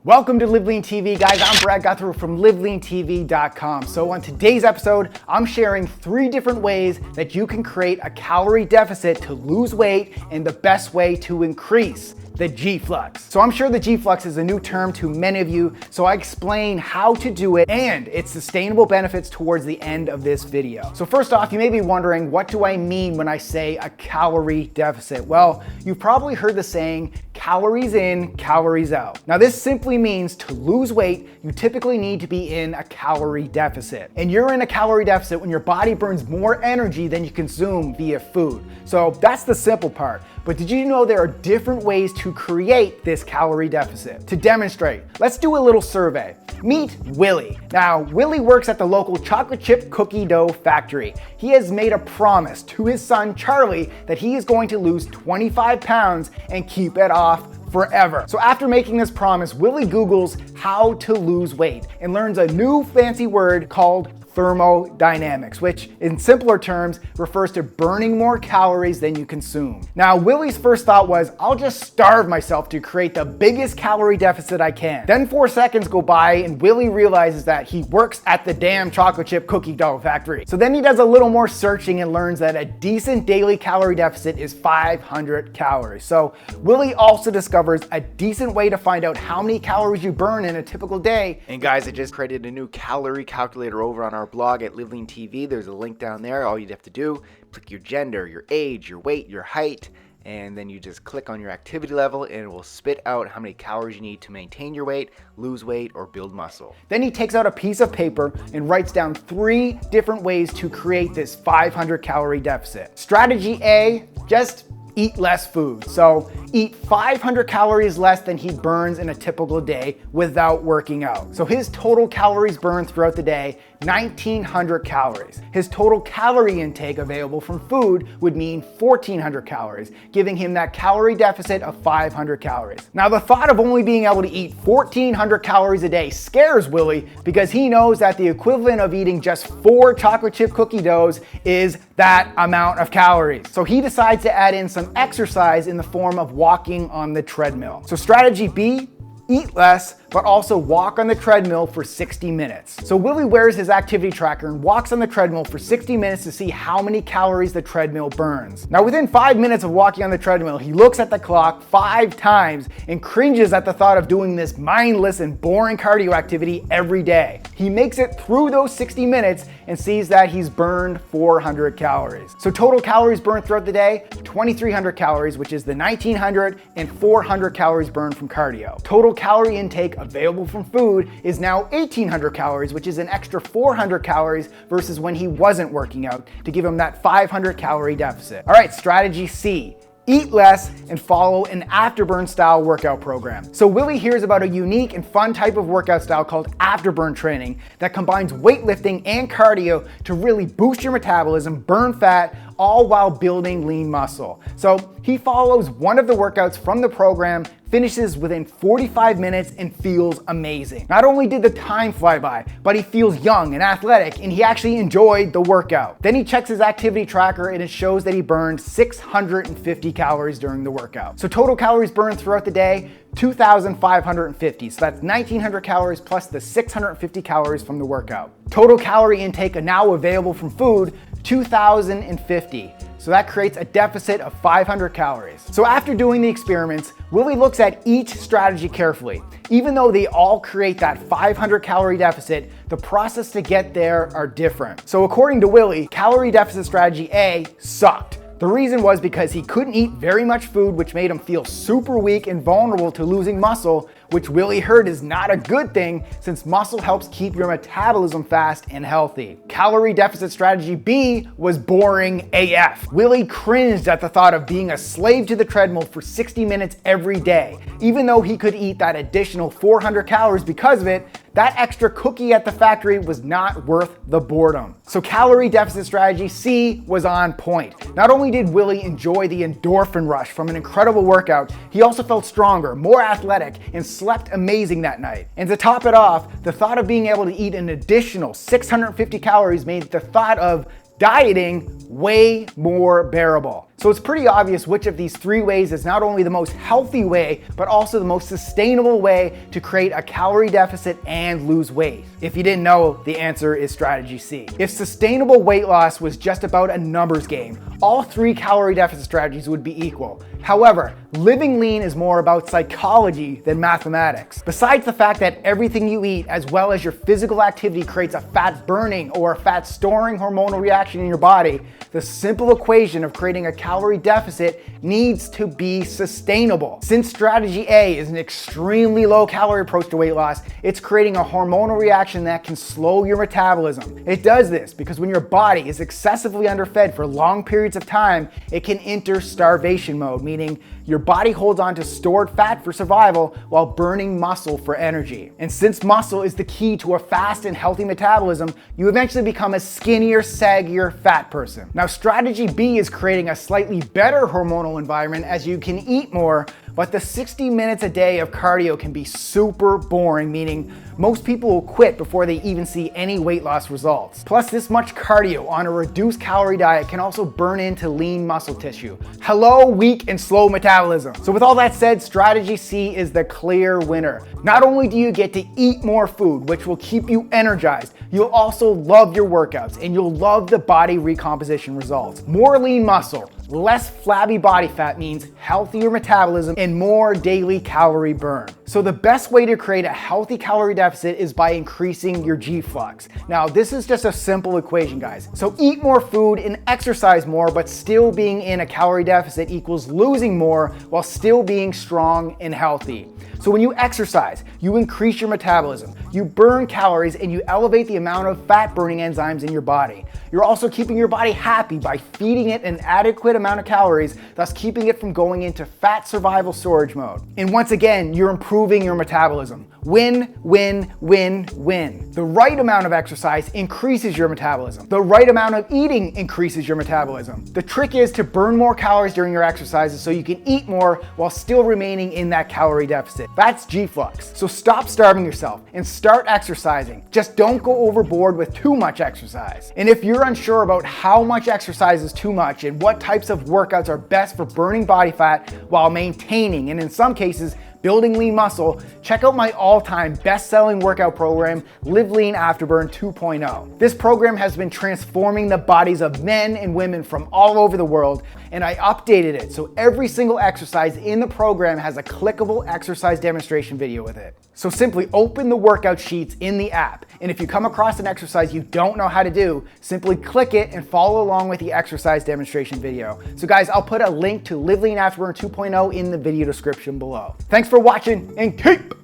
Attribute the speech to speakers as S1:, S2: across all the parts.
S1: Welcome to Live Lean TV, guys. I'm Brad Guthrie from LiveLeanTV.com. So on today's episode, I'm sharing 3 different ways that you can create a calorie deficit to lose weight and the best way to increase the G-Flux. So I'm sure the G-Flux is a new term to many of you, so I explain how to do it and its sustainable benefits towards the end of this video. So first off, you may be wondering, what do I mean when I say a calorie deficit? Well, you've probably heard the saying, calories in, calories out. Now this simply means to lose weight, you typically need to be in a calorie deficit. And you're in a calorie deficit when your body burns more energy than you consume via food. So that's the simple part. But did you know there are different ways to create this calorie deficit? To demonstrate, let's do a little survey. Meet Willie. Now, Willie works at the local chocolate chip cookie dough factory. He has made a promise to his son Charlie that he is going to lose 25 pounds and keep it off forever. So after making this promise, Willie Googles how to lose weight and learns a new fancy word called thermodynamics, which in simpler terms refers to burning more calories than you consume. Now, Willie's first thought was, I'll just starve myself to create the biggest calorie deficit I can. Then 4 seconds go by and Willie realizes that he works at the damn chocolate chip cookie dough factory. So then he does a little more searching and learns that a decent daily calorie deficit is 500 calories. So Willie also discovers a decent way to find out how many calories you burn in a typical day.
S2: And guys, I just created a new calorie calculator over on our blog at Live Lean TV. There's a link down there. All you'd have to do, click your gender, your age, your weight, your height, and then you just click on your activity level and it will spit out how many calories you need to maintain your weight, lose weight, or build muscle.
S1: Then he takes out a piece of paper and writes down 3 different ways to create this 500 calorie deficit. Strategy A, just eat less food. So eat 500 calories less than he burns in a typical day without working out. So his total calories burned throughout the day, 1,900 calories. His total calorie intake available from food would mean 1,400 calories, giving him that calorie deficit of 500 calories. Now the thought of only being able to eat 1,400 calories a day scares Willie because he knows that the equivalent of eating just 4 chocolate chip cookie doughs is that amount of calories. So he decides to add in some exercise in the form of walking on the treadmill. So strategy B, eat less, but also walk on the treadmill for 60 minutes. So Willie wears his activity tracker and walks on the treadmill for 60 minutes to see how many calories the treadmill burns. Now within 5 minutes of walking on the treadmill, he looks at the clock 5 times and cringes at the thought of doing this mindless and boring cardio activity every day. He makes it through those 60 minutes and sees that he's burned 400 calories. So total calories burned throughout the day, 2,300 calories, which is the 1,900 and 400 calories burned from cardio. Total calorie intake available from food is now 1,800 calories, which is an extra 400 calories versus when he wasn't working out to give him that 500 calorie deficit. All right, strategy C. Eat less and follow an Afterburn style workout program. So Willie hears about a unique and fun type of workout style called Afterburn training that combines weightlifting and cardio to really boost your metabolism, burn fat, all while building lean muscle. So he follows one of the workouts from the program, finishes within 45 minutes and feels amazing. Not only did the time fly by, but he feels young and athletic and he actually enjoyed the workout. Then he checks his activity tracker and it shows that he burned 650 calories during the workout. So total calories burned throughout the day, 2,550. So that's 1,900 calories plus the 650 calories from the workout. Total calorie intake now available from food, 2,050. So that creates a deficit of 500 calories. So after doing the experiments, Willie looks at each strategy carefully. Even though they all create that 500 calorie deficit, the process to get there are different. So according to Willie, calorie deficit strategy A sucked. The reason was because he couldn't eat very much food, which made him feel super weak and vulnerable to losing muscle, which Willie heard is not a good thing since muscle helps keep your metabolism fast and healthy. Calorie deficit strategy B was boring AF. Willie cringed at the thought of being a slave to the treadmill for 60 minutes every day. Even though he could eat that additional 400 calories because of it, that extra cookie at the factory was not worth the boredom. So calorie deficit strategy C was on point. Not only did Willie enjoy the endorphin rush from an incredible workout, he also felt stronger, more athletic, and slept amazing that night. And to top it off, the thought of being able to eat an additional 650 calories made the thought of dieting way more bearable. So it's pretty obvious which of these 3 ways is not only the most healthy way, but also the most sustainable way to create a calorie deficit and lose weight. If you didn't know, the answer is strategy C. If sustainable weight loss was just about a numbers game, all 3 calorie deficit strategies would be equal. However, living lean is more about psychology than mathematics. Besides the fact that everything you eat, as well as your physical activity, creates a fat burning or a fat storing hormonal reaction in your body, the simple equation of creating a calorie deficit needs to be sustainable. Since strategy A is an extremely low calorie approach to weight loss, it's creating a hormonal reaction that can slow your metabolism. It does this because when your body is excessively underfed for long periods of time, it can enter starvation mode, meaning your body holds on to stored fat for survival while burning muscle for energy. And since muscle is the key to a fast and healthy metabolism, you eventually become a skinnier, saggier, fat person. Now, strategy B is creating a slightly better hormonal environment as you can eat more, but the 60 minutes a day of cardio can be super boring, meaning most people will quit before they even see any weight loss results. Plus, this much cardio on a reduced calorie diet can also burn into lean muscle tissue. Hello, weak and slow metabolism. So with all that said, strategy C is the clear winner. Not only do you get to eat more food, which will keep you energized, you'll also love your workouts and you'll love the body recomposition results. More lean muscle, less flabby body fat means healthier metabolism and more daily calorie burn. So the best way to create a healthy calorie deficit is by increasing your G-Flux. Now, this is just a simple equation, guys. So eat more food and exercise more, but still being in a calorie deficit equals losing more while still being strong and healthy. So when you exercise, you increase your metabolism, you burn calories, and you elevate the amount of fat burning enzymes in your body. You're also keeping your body happy by feeding it an adequate amount of calories, thus keeping it from going into fat survival storage mode. And once again, you're improving your metabolism. Win, win, win, win. The right amount of exercise increases your metabolism. The right amount of eating increases your metabolism. The trick is to burn more calories during your exercises so you can eat more while still remaining in that calorie deficit. That's G-Flux. So stop starving yourself and start exercising. Just don't go overboard with too much exercise. And if you're unsure about how much exercise is too much and what types of workouts are best for burning body fat while maintaining, and in some cases, building lean muscle, check out my all-time best-selling workout program, Live Lean Afterburn 2.0. This program has been transforming the bodies of men and women from all over the world, and I updated it so every single exercise in the program has a clickable exercise demonstration video with it. So simply open the workout sheets in the app, and if you come across an exercise you don't know how to do, simply click it and follow along with the exercise demonstration video. So guys, I'll put a link to Live Lean Afterburn 2.0 in the video description below. Thanks for watching and keep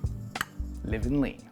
S1: living lean.